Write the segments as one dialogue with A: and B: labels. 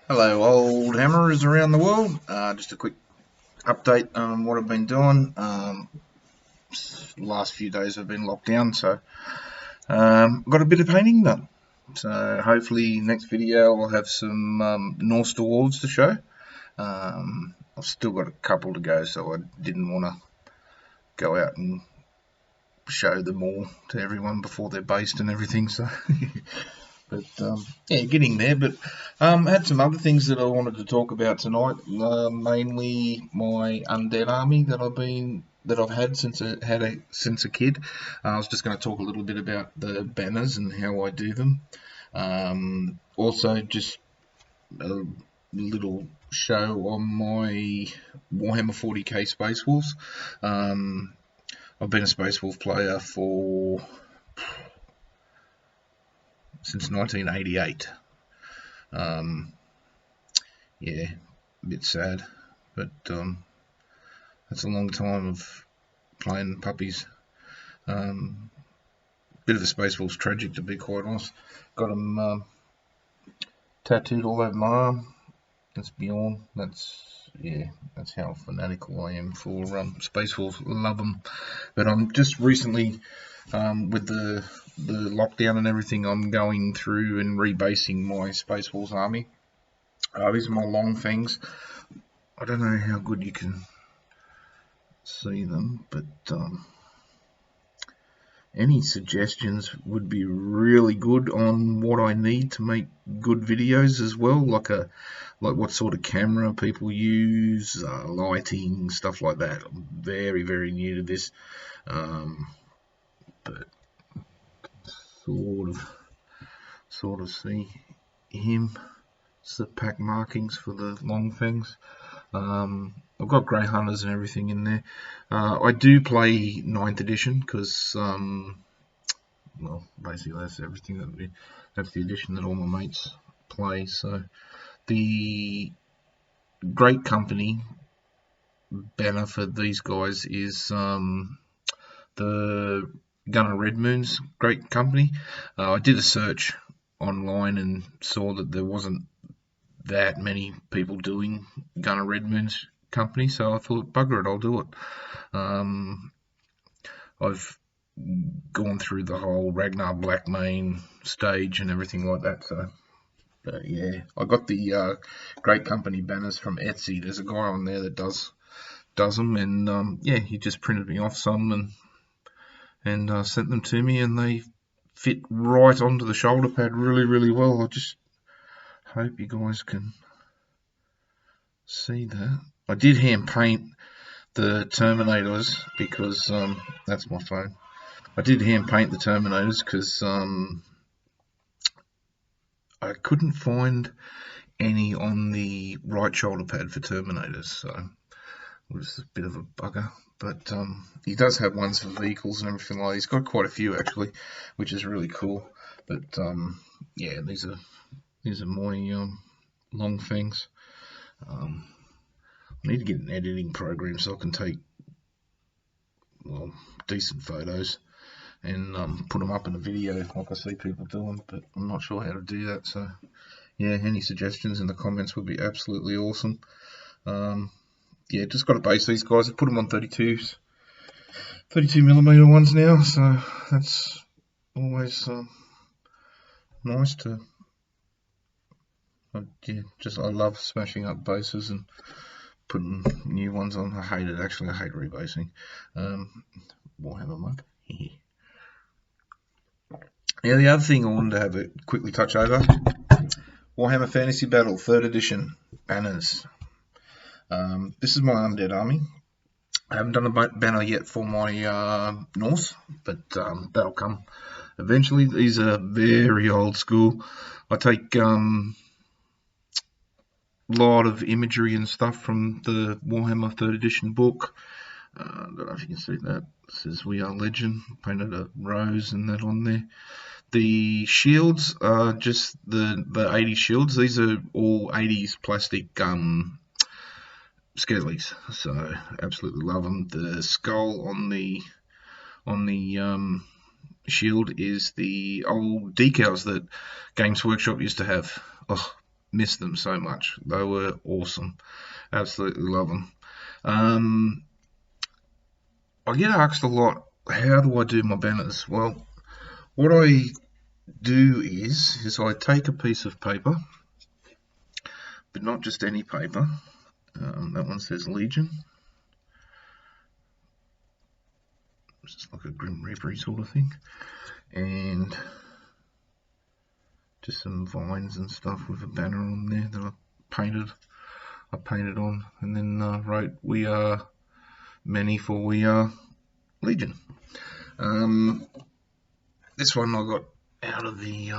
A: Hello, old hammerers around the world. Just a quick update on what I've been doing. Last few days I've been locked down, so got a bit of painting done. So hopefully next video I'll have some Norse Dwarves to show. I've still got a couple to go, so I didn't want to go out and show them all to everyone before they're based and everything. So. But yeah, getting there. But I had some other things that I wanted to talk about tonight. Mainly my undead army that I've had since a kid. I was just going to talk a little bit about the banners and how I do them. Also, just a little show on my Warhammer 40k Space Wolves. I've been a Space Wolf player since 1988. Yeah, a bit sad, but that's a long time of playing puppies. Bit of a Space Wolf's tragic, to be quite honest. Got them tattooed all over my arm. That's Bjorn. That's how fanatical I am for Space Wolves. Love them, but I'm just recently with the lockdown and everything, I'm going through and rebasing my Space Wolves army. These are my long fangs. I don't know how good you can see them, but any suggestions would be really good on what I need to make good videos as well, like what sort of camera people use, lighting, stuff like that. I'm very, very new to this, but sort of see him. It's the pack markings for the long fangs. I've got Grey Hunters and everything in there. I do play 9th edition because, well, basically that's everything that's the edition that all my mates play. So the great company banner for these guys is the Gunner Red Moon's great company. I did a search online and saw that there wasn't that many people doing Gunner Red Moon's company, so I thought, bugger it, I'll do it. I've gone through the whole Ragnar Blackmane stage and everything like that, so yeah, I got the great company banners from Etsy. There's a guy on there that does them, and yeah, he just printed me off some and sent them to me, and they fit right onto the shoulder pad really, really well. I just hope you guys can see that. I did hand paint the Terminators because that's my phone. I did hand paint the Terminators because I couldn't find any on the right shoulder pad for Terminators, so it was a bit of a bugger. But he does have ones for vehicles and everything like that. He's got quite a few actually, which is really cool. But yeah, these are my long fangs. I need to get an editing program so I can take decent photos and put them up in a video like I see people doing, but I'm not sure how to do that. So yeah, any suggestions in the comments would be absolutely awesome. Yeah, just got to base these guys. I put them on 32mm ones now, so that's always nice to. Yeah, I love smashing up bases and putting new ones on. I hate it actually. I hate rebasing. Warhammer mug. Yeah, the other thing I wanted to have a quickly touch over: Warhammer Fantasy Battle 3rd edition banners. This is my undead army. I haven't done a banner yet for my Norse, but that'll come eventually. These are very old school. I take lot of imagery and stuff from the Warhammer 3rd edition book. I don't know if you can see that. It says "We Are Legend." Painted a rose and that on there. The shields are just the 80s shields. These are all 80s plastic skellies, so absolutely love them. The skull on the shield is the old decals that Games Workshop used to have. Oh, miss them so much. They were awesome. Absolutely love them. I get asked a lot, how do I do my banners? Well, what I do is I take a piece of paper, but not just any paper. That one says Legion. It's just like a Grim Reaper sort of thing. And just some vines and stuff with a banner on there that I painted on, and then wrote "We are many, for we are Legion." This one I got out of the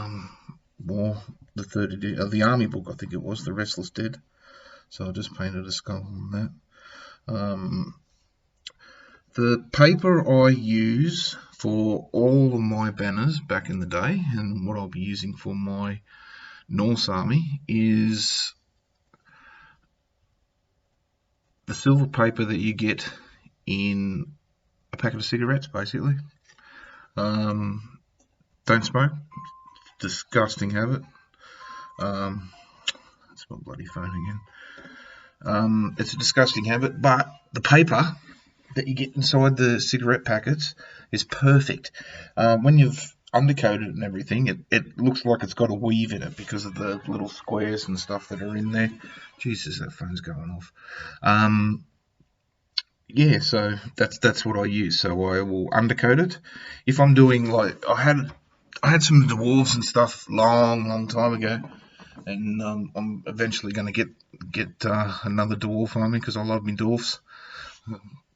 A: the third edition of the Army book, I think it was, The Restless Dead. So I just painted a skull on that. The paper I use for all of my banners back in the day, and what I'll be using for my Norse army, is the silver paper that you get in a packet of cigarettes, basically. Don't smoke. Disgusting habit. That's my bloody phone again. It's a disgusting habit, but the paper that you get inside the cigarette packets is perfect. When you've undercoated it and everything, it looks like it's got a weave in it because of the little squares and stuff that are in there. Jesus, that phone's going off. Yeah, so that's what I use. So I will undercoat it. If I'm doing, like, I had some dwarves and stuff long time ago, and I'm eventually going to get another dwarf army because I love me dwarfs.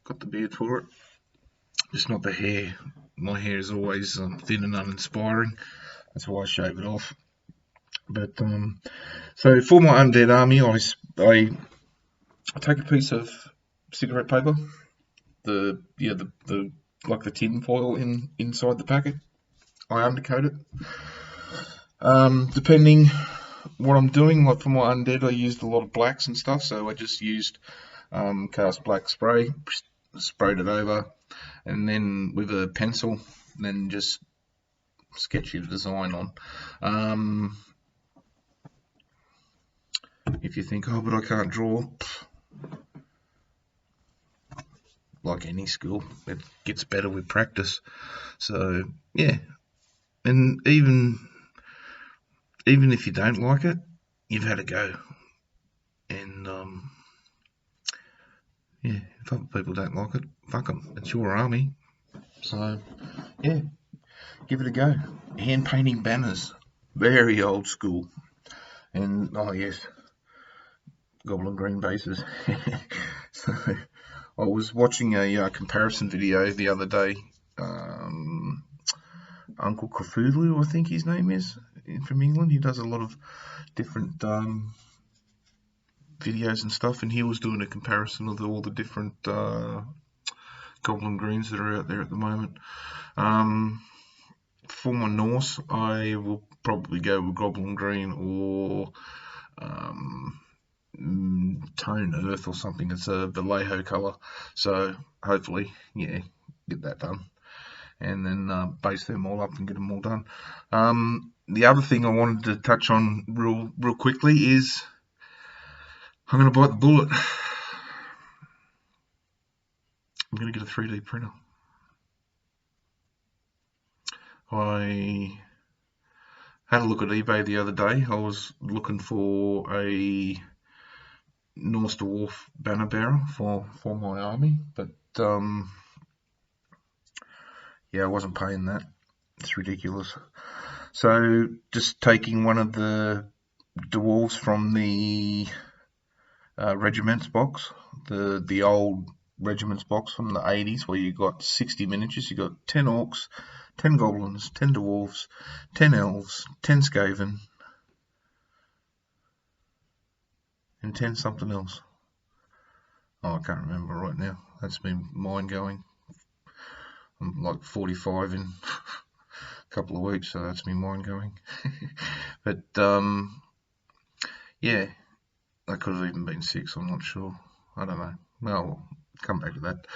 A: Got the beard for it, just not the hair. My hair is always thin and uninspiring. That's why I shave it off. But so for my undead army, I take a piece of cigarette paper, the like the tin foil inside the packet. I undercoat it. Depending what I'm doing, like for my undead, I used a lot of blacks and stuff, so I just used cast black spray, sprayed it over, and then with a pencil, then just sketch your design on. If you think, oh, but I can't draw, like any skill, it gets better with practice. So yeah, and even if you don't like it, you've had a go. And yeah, if other people don't like it, fuck them. It's your army. So yeah, give it a go. Hand painting banners, very old school. And oh yes, goblin green bases. So I was watching a comparison video the other day. Uncle Cthulhu, I think his name is, from England. He does a lot of different videos and stuff, and he was doing a comparison of all the different goblin greens that are out there at the moment. For my Norse, I will probably go with goblin green or tone earth or something. It's a Vallejo colour, so hopefully, yeah, get that done, and then base them all up and get them all done. The other thing I wanted to touch on real quickly is I'm going to bite the bullet. I'm going to get a 3D printer. I had a look at eBay the other day. I was looking for a Norse Dwarf banner bearer for my army, but yeah, I wasn't paying that. It's ridiculous. So just taking one of the dwarves from the regiments box, the old regiments box from the 80s, where you got 60 miniatures. You got 10 orcs, 10 goblins, 10 dwarves, 10 elves, 10 skaven, and 10 something else. Oh, I can't remember right now. That's been mind going. I'm like 45 in a couple of weeks, so that's me mind going. But yeah, that could have even been 6. I'm not sure. I don't know. Well, we'll come back to that.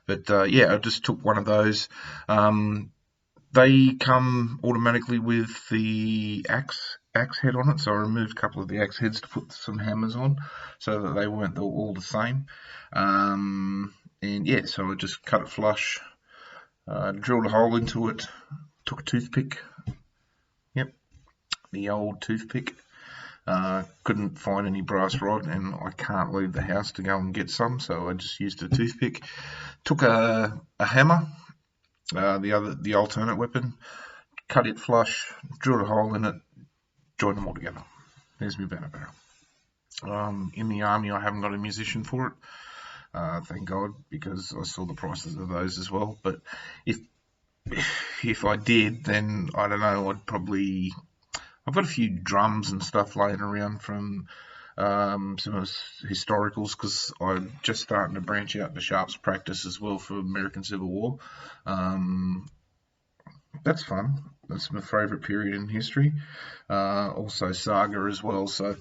A: But yeah, I just took one of those. They come automatically with the axe axe head on it, so I removed a couple of the axe heads to put some hammers on, so that they weren't all the same. And yeah, so I just cut it flush, drilled a hole into it, took a toothpick. Yep, the old toothpick. Couldn't find any brass rod, and I can't leave the house to go and get some, so I just used a toothpick. Took a hammer, the alternate weapon, cut it flush, drilled a hole in it, joined them all together. There's my banner barrel. In the army, I haven't got a musician for it, thank God, because I saw the prices of those as well. But if I did, then I don't know. I've got a few drums and stuff laying around from some of historicals, because I'm just starting to branch out to sharps practice as well for American Civil War. That's fun. That's my favourite period in history. Also Saga as well. So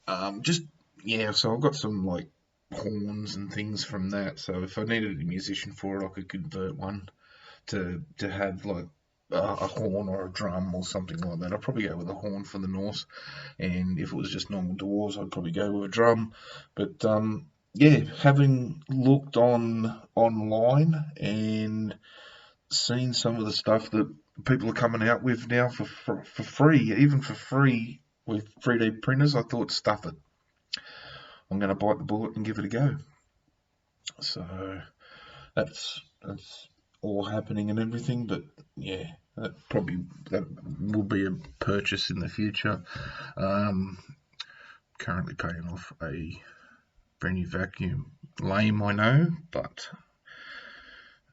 A: so I've got some like horns and things from that. So if I needed a musician for it, I could convert one to have like a horn or a drum or something like that. I'd probably go with a horn for the Norse, and if it was just normal Dwarves, I'd probably go with a drum. But having looked online and seen some of the stuff that people are coming out with now for free, even for free with 3D printers, I thought, stuff it. I'm going to bite the bullet and give it a go. So that's all happening and everything, but yeah, that will be a purchase in the future. Currently paying off a brand new vacuum. Lame, I know, but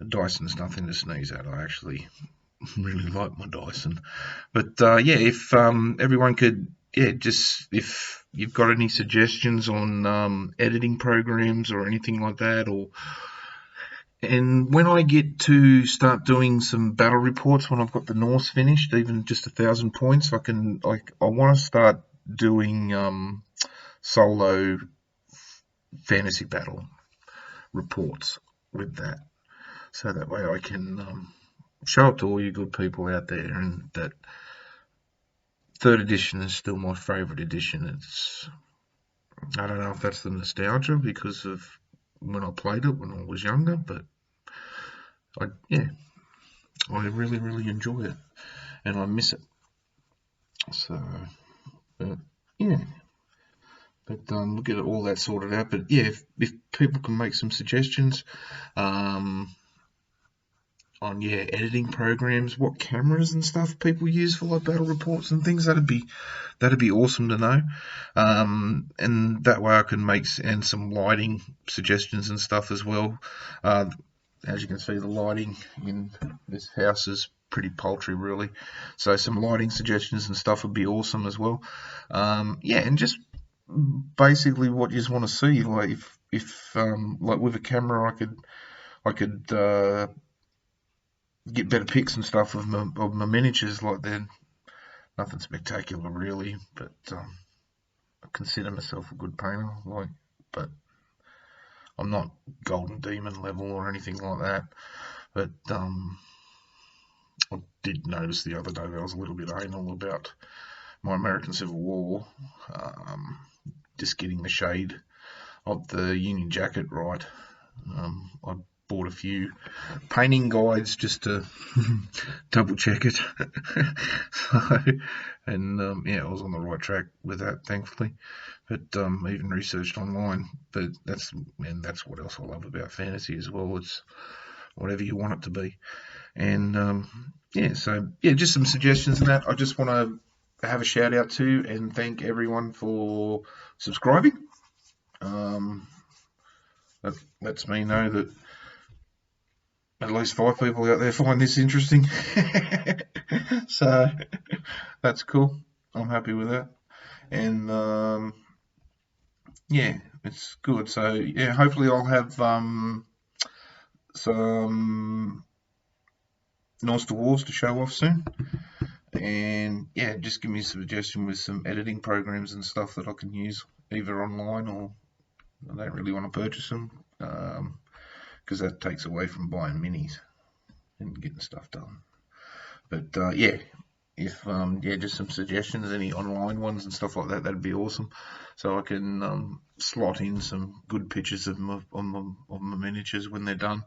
A: Dyson's nothing to sneeze at. I actually really like my Dyson. But if everyone could, just if you've got any suggestions on editing programs or anything like that, and when I get to start doing some battle reports, when I've got the Norse finished, even just 1,000 points, I want to start doing solo fantasy battle reports with that, so that way I can show it to all you good people out there, and that 3rd edition is still my favourite edition. I don't know if that's the nostalgia because of when I played it when I was younger, but I really, really enjoy it, and I miss it. So, we'll get all that sorted out. But yeah, if people can make some suggestions on editing programs, what cameras and stuff people use for like battle reports and things, that'd be awesome to know. And that way I can make some lighting suggestions and stuff as well. As you can see, the lighting in this house is pretty paltry, really. So some lighting suggestions and stuff would be awesome as well. And just basically what you just want to see. Like if like with a camera, I could get better pics and stuff of my miniatures. Like they're nothing spectacular, really, but I consider myself a good painter. But I'm not Golden Demon level or anything like that. But I did notice the other day that I was a little bit anal about my American Civil War, just getting the shade of the Union Jacket right. I bought a few painting guides just to double check it. I was on the right track with that, thankfully. But even researched online. But that's what else I love about fantasy as well. It's whatever you want it to be. And just some suggestions in that. I just want to have a shout out to and thank everyone for subscribing. That lets me know that at least 5 people out there find this interesting. So that's cool. I'm happy with that. And it's good. So hopefully I'll have some Norse Dwarves to show off soon. And just give me a suggestion with some editing programs and stuff that I can use either online, or I don't really want to purchase them because that takes away from buying minis and getting stuff done. But if yeah, just some suggestions, any online ones and stuff like that, that'd be awesome. So I can slot in some good pictures of my miniatures when they're done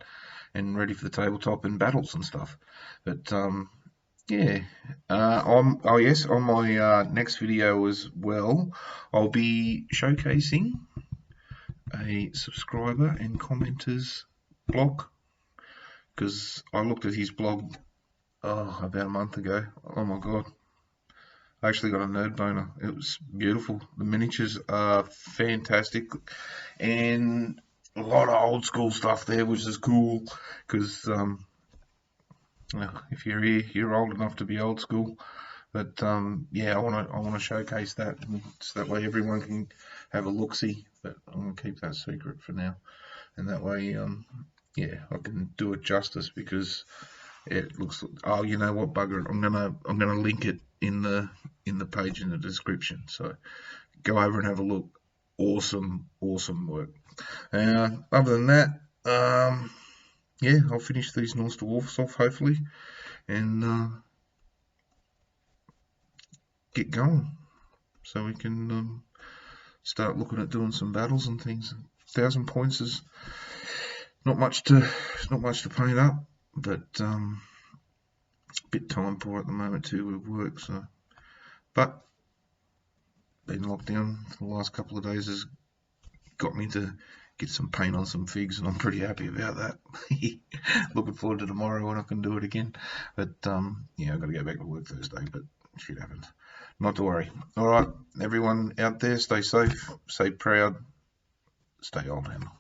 A: and ready for the tabletop and battles and stuff. But yeah, oh yes, on my next video as well, I'll be showcasing a subscriber and commenter's blog, because I looked at his blog about a month ago. Oh my god, I actually got a nerd boner. It was beautiful. The miniatures are fantastic, and a lot of old school stuff there, which is cool. Because if you're here, you're old enough to be old school. But yeah, I want to showcase that, so that way everyone can have a look see. But I'm gonna keep that secret for now, and that way yeah, I can do it justice, because it looks. Oh, you know what, bugger it. I'm gonna link it in the page in the description. So go over and have a look. Awesome work. Other than that, yeah, I'll finish these Norse Dwarfs off hopefully, and get going, so we can start looking at doing some battles and things. 1,000 points is not much to paint up, but a bit time poor at the moment too with work. So, but being locked down for the last couple of days has got me to get some paint on some figs, and I'm pretty happy about that. Looking forward to tomorrow when I can do it again. But yeah, I've got to go back to work Thursday, but shit happens. Not to worry. All right, everyone out there, stay safe, stay proud, stay Oldhammer.